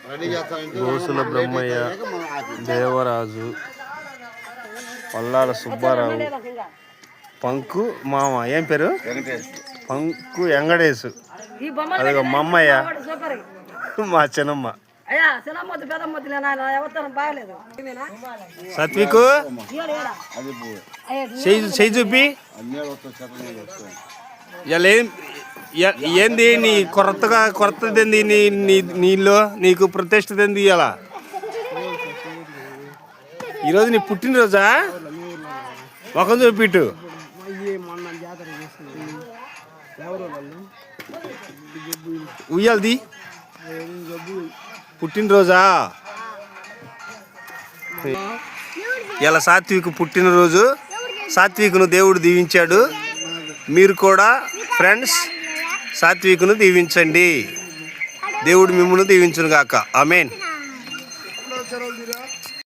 గోసుల బ్రహ్మయ్య, దేవరాజు, పల్లాల సుబ్బారావు, పంకు మామ, ఏం పేరు? పంకు వెంకటేశు, అదిగో మమ్మయ్య, మా చిన్నమ్మ, సత్వికు చెయ్యి చూపి. ఇలా ఏంది నీ కొత్తది ఏంది? నీలో నీకు ప్రతిష్టత ఏంది? ఇలా ఈరోజు నీ పుట్టినరోజా? ఒక చూపిట్టు. ఉయ్యాలది పుట్టినరోజా? ఇలా సాత్విక్ పుట్టినరోజు. సాత్విక్ను దేవుడు దీవించాడు. మీరు కూడా ఫ్రెండ్స్ సాత్విక్ను దీవించండి. దేవుడు మిమ్మల్ని దీవించును గాక. ఆమేన్.